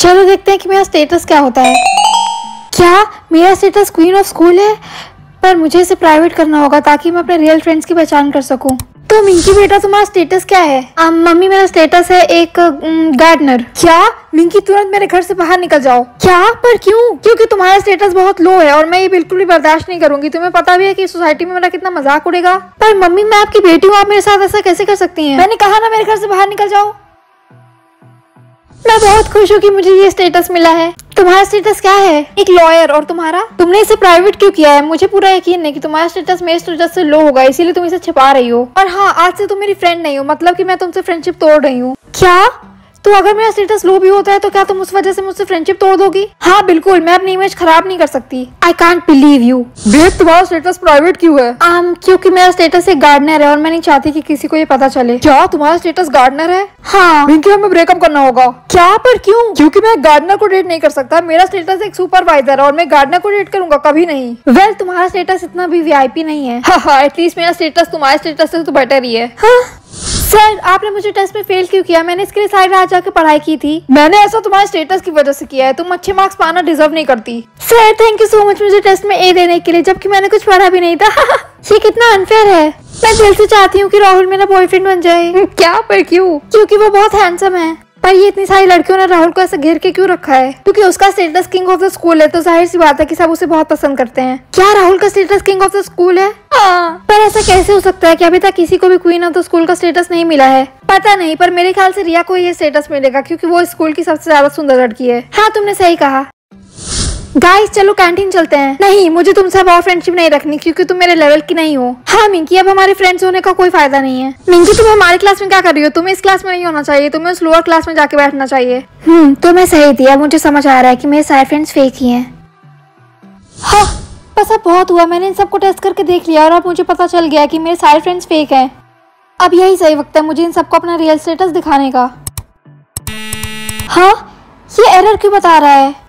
चलो देखते हैं कि मेरा स्टेटस क्या होता है। क्या मेरा स्टेटस क्वीन ऑफ स्कूल है? पर मुझे इसे प्राइवेट करना होगा ताकि मैं अपने रियल फ्रेंड्स की पहचान कर सकूं। तो मिंकी बेटा तुम्हारा स्टेटस क्या है? मम्मी मेरा स्टेटस है एक गार्डनर। क्या? मिंकी तुरंत मेरे घर से बाहर निकल जाओ। क्या? पर क्यों? क्योंकि तुम्हारा स्टेटस बहुत लो है और मैं ये बिल्कुल भी बर्दाश्त नहीं करूंगी। तुम्हें पता भी है कि सोसाइटी में मेरा कितना मजाक उड़ेगा। पर मम्मी मैं आपकी बेटी हूँ, आप मेरे साथ ऐसा कैसे कर सकती हैं? मैंने कहा ना मेरे घर से बाहर निकल जाओ। मैं बहुत खुश हूँ कि मुझे ये स्टेटस मिला है। तुम्हारा स्टेटस क्या है? एक लॉयर। और तुम्हारा? तुमने इसे प्राइवेट क्यों किया है? मुझे पूरा यकीन है कि तुम्हारा स्टेटस मेरे स्टेटस से लो होगा, इसीलिए तुम इसे छिपा रही हो। और हाँ, आज से तुम मेरी फ्रेंड नहीं हो, मतलब कि मैं तुमसे फ्रेंडशिप तोड़ रही हूँ। क्या? तो अगर मेरा स्टेटस लो भी होता है तो क्या तुम उस वजह से मुझसे फ्रेंडशिप तोड़ दोगी? हाँ बिल्कुल, मैं अपनी इमेज खराब नहीं कर सकती। I can't believe you. देख तुम्हारा स्टेटस प्राइवेट क्यों है? क्योंकि मेरा स्टेटस एक गार्डनर है और मैं नहीं चाहती कि किसी को ये पता चले। क्या तुम्हारा स्टेटस गार्डनर है? हाँ। मिंकी हमें ब्रेकअप करना होगा। क्या? पर क्यों? क्योंकि मैं गार्डनर को डेट नहीं कर सकता। मेरा स्टेटस एक सुपरवाइजर है और मैं गार्डनर को डेट करूंगा कभी नहीं। वेल तुम्हारा स्टेटस इतना भी वीआईपी नहीं है। हाँ, एटलीस्ट मेरा स्टेटस तुम्हारे स्टेटस से तो बेटर ही है। हाँ? सर आपने मुझे टेस्ट में फेल क्यों किया? मैंने इसके लिए सारी रात जाकर पढ़ाई की थी। मैंने ऐसा तुम्हारे स्टेटस की वजह से किया है। तुम अच्छे मार्क्स पाना डिजर्व नहीं करती। Sir thank you so much मुझे टेस्ट में ए देने के लिए, जबकि मैंने कुछ पढ़ा भी नहीं था। ये कितना अनफेयर है। मैं दिल से चाहती हूँ कि राहुल मेरा बॉयफ्रेंड बन जाए। क्या? पर क्यों? क्योंकि वो बहुत हैंडसम है। पर ये इतनी सारी लड़कियों ने राहुल को ऐसे घेर के क्यों रखा है? क्योंकि उसका status king of the school है, तो जाहिर सी बात है कि सब उसे बहुत पसंद करते हैं। क्या राहुल का status king of the school है? हाँ। पर ऐसा कैसे हो सकता है कि अभी तक किसी को भी क्वीन ऑफ द स्कूल का स्टेटस नहीं मिला है? पता नहीं, पर मेरे ख्याल से रिया को ये स्टेटस मिलेगा क्योंकि वो स्कूल की सबसे ज्यादा सुंदर लड़की है। हाँ तुमने सही कहा। गाइस चलो कैंटीन चलते हैं। नहीं, मुझे तुमसे अब और फ्रेंडशिप नहीं रखनी क्योंकि तुम मेरे लेवल की नहीं हो। हाँ मिंकी, अब हमारे फ्रेंड्स होने का कोई फायदा नहीं है। मिंकी तुम हमारी क्लास में क्या कर रही हो? तुम्हें इस क्लास में नहीं होना चाहिए, तुम्हें उस लोअर क्लास में जाके बैठना चाहिए। तो मैं सही थी। अब मुझे समझ आ रहा है कि मेरे सारे फ्रेंड्स फेक ही हैं। हाँ बस अब बहुत हुआ, मैंने इन सबको टेस्ट करके देख लिया और अब मुझे पता चल गया कि मेरे सारे फ्रेंड्स फेक हैं। अब यही सही वक्त है मुझे इन सबको अपना रियल स्टेटस दिखाने का। हाँ ये एरर क्यों बता रहा है?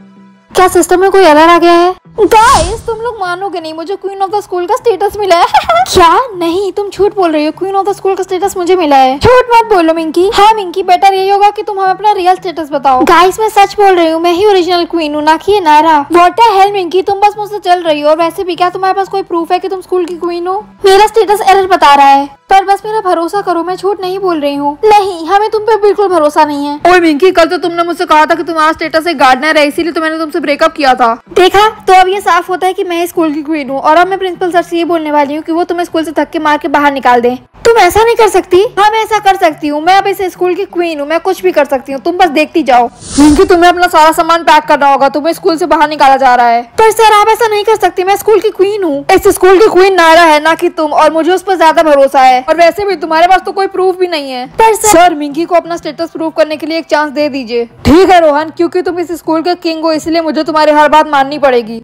क्या सिस्टम में कोई एरर आ गया है? गाइस तुम लोग मानोगे नहीं, मुझे क्वीन ऑफ द स्कूल का स्टेटस मिला है। क्या? नहीं तुम झूठ बोल रही हो। क्वीन ऑफ द स्कूल का स्टेटस मुझे मिला है। झूठ मत बोलो मिंकी। हाँ मिंकी, बेटर यही होगा कि तुम हमें अपना रियल स्टेटस बताओ। गाइस मैं सच बोल रही हूँ, मैं ही ओरिजिनल क्वीन हूँ, ना कि ये Naira. What the hell Minki, तुम बस मुझसे चल रही हो। और वैसे भी क्या तुम्हारे पास कोई प्रूफ है कि तुम स्कूल की क्वीन हो? मेरा स्टेटस एरर बता रहा है, पर बस मेरा भरोसा करो, मैं झूठ नहीं बोल रही हूँ। नहीं, हमें तुम पे बिल्कुल भरोसा नहीं है। ओए मिंकी, कल तो तुमने मुझसे कहा था कि तुम्हारा स्टेटस एक गार्डनर है, इसीलिए तो मैंने तुमसे ब्रेकअप किया था। देखा, तो अब ये साफ होता है कि मैं स्कूल की क्वीन हूँ और अब मैं प्रिंसिपल सर से ये बोलने वाली हूँ कि वो तुम्हें स्कूल से धक्के मार के बाहर निकाल दें। तुम ऐसा नहीं कर सकती। हाँ मैं ऐसा कर सकती हूँ, मैं अब इस स्कूल की क्वीन हूँ, मैं कुछ भी कर सकती हूँ, तुम बस देखती जाओ। मिंकी तुम्हें अपना सारा सामान पैक करना होगा, तुम्हें स्कूल से बाहर निकाला जा रहा है। पर सर आप ऐसा नहीं कर सकती, मैं स्कूल की क्वीन हूँ। इस स्कूल की क्वीन नायरा है, ना कि तुम, और मुझे उस पर ज्यादा भरोसा है। और वैसे भी तुम्हारे पास तो कोई प्रूफ भी नहीं है। पर सर मिंकी को अपना स्टेटस प्रूव करने के लिए एक चांस दे दीजिए। ठीक है रोहन, क्योंकि तुम इस स्कूल के किंग हो, इसलिए मुझे तुम्हारी हर बात माननी पड़ेगी।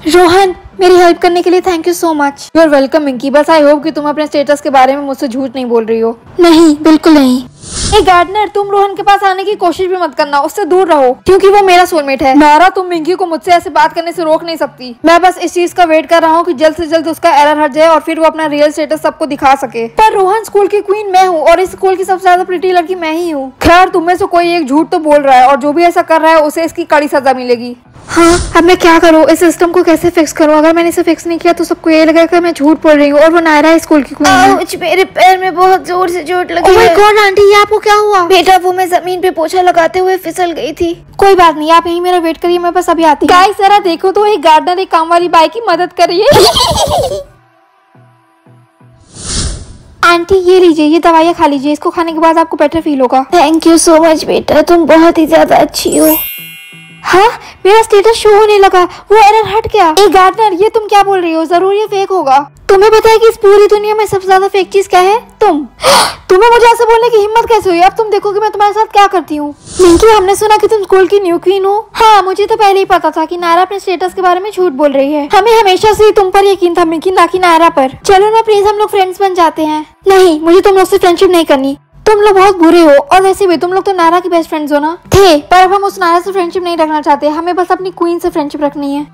रोहन मेरी हेल्प करने के लिए thank you so much. You are welcome Minki, बस आई होप कि तुम अपने स्टेटस के बारे में मुझसे झूठ नहीं बोल रही हो। नहीं बिल्कुल नहीं। गार्डनर तुम रोहन के पास आने की कोशिश भी मत करना, उससे दूर रहो, क्योंकि वो मेरा सोलमेट है। नारा तुम मिंकी को मुझसे ऐसे बात करने से रोक नहीं सकती। मैं बस इस चीज का वेट कर रहा हूँ कि जल्द से जल्द उसका एरर हट जाए और फिर वो अपना रियल स्टेटस सबको दिखा सके। पर रोहन स्कूल की क्वीन मैं हूँ और इस स्कूल की सबसे ज्यादा प्रिटी लड़की मैं ही हूँ। खैर तुम में से कोई एक झूठ तो बोल रहा है और जो भी ऐसा कर रहा है उसे इसकी कड़ी सजा मिलेगी। हाँ अब मैं क्या करूँ, इस सिस्टम को कैसे फिक्स करूँ? अगर मैंने इसे फिक्स नहीं किया तो सबको ये लगेगा कि मैं झूठ बोल रही हूँ और वो नायरा है स्कूल की क्वीन है। मेरे पैर में बहुत जोर से चोट लगी है। ओह माय गॉड आंटी, ये आपको क्या हुआ? बेटा वो मैं जमीन पे पोछा लगाते हुए फिसल गई थी। कोई बात नहीं, आप यहीं मेरा वेट करिए, मैं बस अभी आती हूँ। गाइस जरा देखो तो एक गार्डनर एक काम वाली बाई की मदद कर रही है। आंटी ये लीजिए, ये दवाइयाँ खा लीजिए, इसको खाने के बाद आपको बेटर फील होगा। थैंक यू सो मच बेटा, तुम बहुत ही ज्यादा अच्छी हो। हाँ मेरा स्टेटस शो होने लगा, वो एरर हट गया। ए गार्डनर, ये तुम क्या बोल रही हो? जरूर ये फेक होगा। तुम्हें पता है कि इस पूरी दुनिया में सबसे ज्यादा फेक चीज क्या है? तुम्हें मुझे ऐसे बोलने की हिम्मत कैसे हुई? अब तुम देखो कि मैं तुम्हारे साथ क्या करती हूँ। मिंकी हमने सुना कि तुम स्कूल की न्यू क्वीन हो। हाँ मुझे तो पहले ही पता था कि नायरा अपने स्टेटस के बारे में झूठ बोल रही है। हमें हमेशा से ही तुम पर यकीन था मिंकी, ना कि नायरा पर। चलो ना प्लीज हम लोग फ्रेंड्स बन जाते हैं। नहीं, मुझे तुम लोग से फ्रेंडशिप नहीं करनी, तुम लोग बहुत बुरे हो और वैसे भी तुम लोग तो नायरा की बेस्ट फ्रेंड्स हो ना। थे, पर अब हम उस नायरा से फ्रेंडशिप नहीं रखना चाहते, हमें बस अपनी क्वीन से फ्रेंडशिप रखनी है।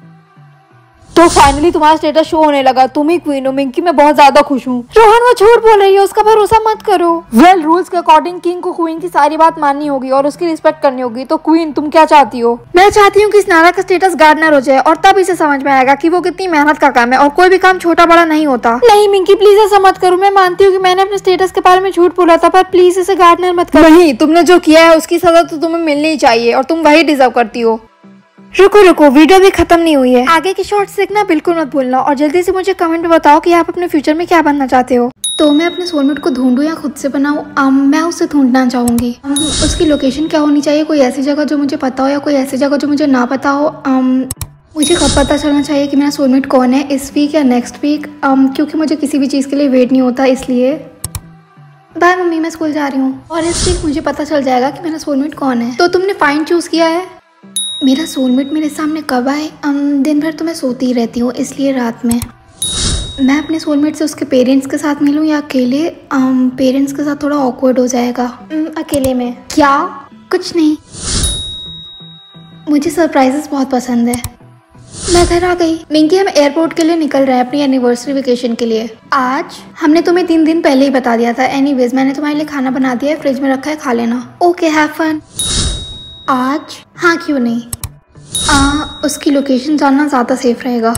तो फाइनली तुम्हारा स्टेटस शो होने लगा, तुम ही क्वीन हो मिंकी, मैं बहुत ज्यादा खुश हूँ। रोहन वो झूठ बोल रही है, उसका भरोसा मत करो। वेल रूल्स के अकॉर्डिंग किंग को क्वीन की सारी बात माननी होगी और उसकी रिस्पेक्ट करनी होगी। तो क्वीन तुम क्या चाहती हो? मैं चाहती हूँ कि इस नारा का स्टेटस गार्डनर हो जाए और तब इसे समझ में आएगा कि वो कितनी मेहनत का काम है और कोई भी काम छोटा बड़ा नहीं होता। नहीं मिंकी प्लीज ऐसा मत करो, मैं मानती हूँ कि मैंने अपने स्टेटस के बारे में झूठ बोला था, पर प्लीज इसे गार्डनर मत करो। नहीं, तुमने जो किया है उसकी सजा तो तुम्हें मिलनी ही चाहिए और तुम वही डिजर्व करती हो। रुको, वीडियो भी खत्म नहीं हुई है। आगे की शॉर्ट्स देखना बिल्कुल मत भूलना और जल्दी से मुझे कमेंट में बताओ कि आप अपने फ्यूचर में क्या बनना चाहते हो। तो मैं अपने सोलमेट को ढूंढूं या खुद से बनाऊं? मैं उसे ढूंढना चाहूंगी। उसकी लोकेशन क्या होनी चाहिए? कोई ऐसी जगह जो मुझे पता हो या कोई ऐसी जगह जो मुझे ना पता हो? मुझे कब पता चलना चाहिए कि मेरा सोलमेट कौन है, इस वीक या नेक्स्ट वीक? क्योंकि मुझे किसी भी चीज़ के लिए वेट नहीं होता, इसलिए बाय मम्मी, मैं स्कूल जा रही हूँ और इस वीक मुझे पता चल जाएगा कि मेरा सोलमेट कौन है। तो तुमने फाइन चूज किया है? मेरा सोलमेट मेरे सामने कब आए? दिन भर तो मैं सोती ही रहती हूँ, इसलिए रात में। मैं अपने सोलमेट से उसके पेरेंट्स के साथ मिलूँ या अकेले? पेरेंट्स के साथ थोड़ा ऑकवर्ड हो जाएगा। अकेले में। क्या? कुछ नहीं, मुझे सरप्राइजेस बहुत पसंद है। मैं घर आ गई। मिंकी, हम एयरपोर्ट के लिए निकल रहे हैं अपनी एनिवर्सरी वेकेशन के लिए। आज? हमने तुम्हें 3 दिन पहले ही बता दिया था। एनीवेज, मैंने तुम्हारे लिए खाना बना दिया है, फ्रिज में रखा है, खा लेना। Okay, have fun. आज? हाँ, क्यों नहीं। उसकी लोकेशन जानना ज़्यादा सेफ रहेगा।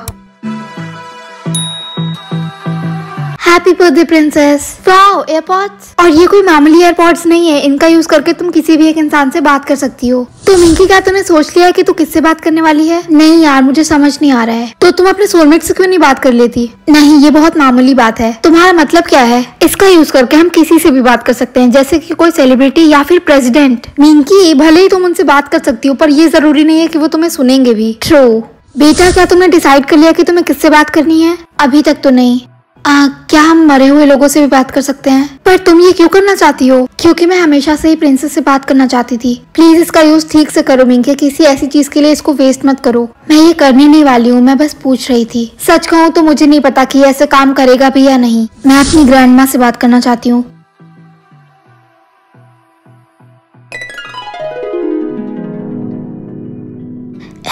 Happy birthday princess. Wow, AirPods. और ये कोई मामूली एयरपॉड्स नहीं है, इनका यूज करके तुम किसी भी एक इंसान से बात कर सकती हो। तो मिंकी, क्या तूने सोच लिया है कि तू किससे बात करने वाली है? नहीं यार, मुझे समझ नहीं आ रहा है। तो तुम अपने सोलमेट से क्यों नहीं बात कर लेती? नहीं, ये बहुत मामूली बात है। तुम्हारा मतलब क्या है? इसका यूज करके हम किसी से भी बात कर सकते हैं, जैसे कि कोई सेलिब्रिटी या फिर प्रेसिडेंट। मिंकी, भले ही तुम उनसे बात कर सकती हो, पर ये जरूरी नहीं है कि वो तुम्हें सुनेंगे भी। ट्रू। बेटा, क्या तुमने डिसाइड कर लिया कि तुम्हें किससे बात करनी है? अभी तक तो नहीं। क्या हम मरे हुए लोगों से भी बात कर सकते हैं? पर तुम ये क्यों करना चाहती हो? क्योंकि मैं हमेशा से ही प्रिंसेस से बात करना चाहती थी। प्लीज इसका यूज ठीक से करो मिंकी, किसी ऐसी चीज के लिए इसको वेस्ट मत करो। मैं ये करने नहीं वाली हूँ, मैं बस पूछ रही थी। सच कहूँ तो मुझे नहीं पता कि ऐसे काम करेगा भी या नहीं। मैं अपनी ग्रैंड माँ से बात करना चाहती हूँ।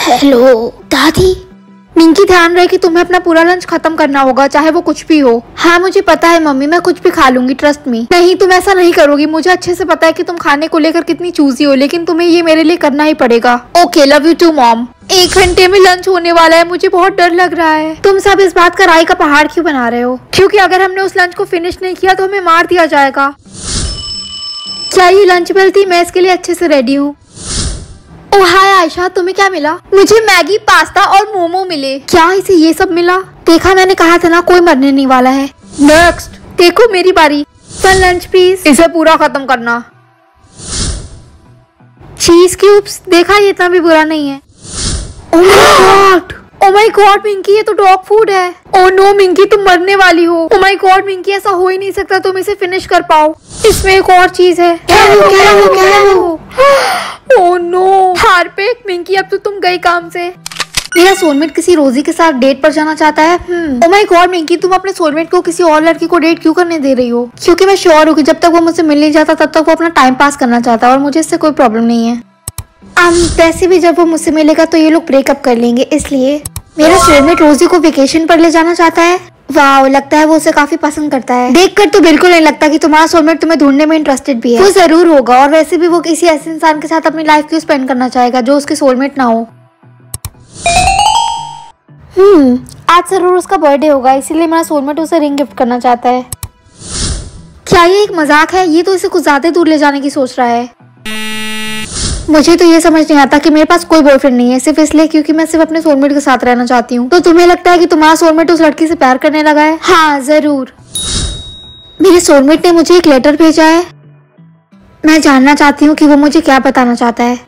हेलो दादी। मिंकी, ध्यान रहे कि तुम्हें अपना पूरा लंच खत्म करना होगा, चाहे वो कुछ भी हो। हाँ मुझे पता है मम्मी, मैं कुछ भी खा लूंगी, ट्रस्ट मी। नहीं, तुम ऐसा नहीं करोगी। मुझे अच्छे से पता है कि तुम खाने को लेकर कितनी चूजी हो, लेकिन तुम्हें ये मेरे लिए करना ही पड़ेगा। Okay, love you too mom. 1 घंटे में लंच होने वाला है, मुझे बहुत डर लग रहा है। तुम सब इस बात का राई का पहाड़ क्यों बना रहे हो? क्योंकि अगर हमने उस लंच को फिनिश नहीं किया तो हमें मार दिया जाएगा। क्या ये लंच बेल थी? मैं इसके लिए अच्छे से रेडी हूँ। ओ हाय आयशा, तुम्हें क्या मिला? मुझे मैगी, पास्ता और मोमो मिले। क्या इसे ये सब मिला? देखा, मैंने कहा था ना, कोई मरने नहीं वाला है। नेक्स्ट। देखो मेरी बारी। One lunch please. इसे पूरा खत्म करना। चीज क्यूब्स। देखा, ये इतना भी बुरा नहीं है। ओ माय गॉड मिंकी, ये तो डॉग फूड है। ओ नो मिंकी, तुम मरने वाली हो। ओ माय गॉड मिंकी, ऐसा हो ही नहीं सकता तुम इसे फिनिश कर पाओ। इसमें एक और चीज है। क्या है वो? ओ नो हार्पिक, मिंकी अब तो तुम गई काम से। मेरा सोलमेट किसी रोजी के साथ डेट पर जाना चाहता है। ओ माय गॉड मिंकी, तुम अपने सोलमेट को किसी और लड़की को डेट क्यों करने दे रही हो? क्योंकि मैं श्योर हूँ कि जब तक वो मुझसे मिल नहीं जाता तब तक वो अपना टाइम पास करना चाहता है और मुझे इससे कोई प्रॉब्लम नहीं है। वैसे भी जब वो मुझसे मिलेगा तो ये लोग ब्रेकअप कर लेंगे, इसलिए मेरा सोलमेट रोजी को वेकेशन पर ले जाना चाहता है। वाह, लगता है वो उसे काफी पसंद करता है। देखकर तो बिल्कुल नहीं लगता कि तुम्हारा सोलमेट तुम्हें ढूंढने में इंटरेस्टेड भी है। वो जरूर होगा, और वैसे भी वो किसी ऐसे इंसान के साथ अपनी लाइफ क्यों स्पेंड करना चाहेगा जो उसके सोलमेट ना हो। आज जरूर उसका बर्थडे होगा, इसीलिए मेरा सोलमेट उसे रिंग गिफ्ट करना चाहता है। क्या ये एक मजाक है? ये तो इसे कुछ ज्यादा दूर ले जाने की सोच रहा है। मुझे तो ये समझ नहीं आता कि मेरे पास कोई बॉयफ्रेंड नहीं है, सिर्फ इसलिए क्योंकि मैं सिर्फ अपने सोलमेट के साथ रहना चाहती हूँ। तो तुम्हें लगता है कि तुम्हारा सोलमेट उस लड़की से प्यार करने लगा है? हाँ जरूर। मेरे सोलमेट ने मुझे एक लेटर भेजा है। मैं जानना चाहती हूँ कि वो मुझे क्या बताना चाहता है।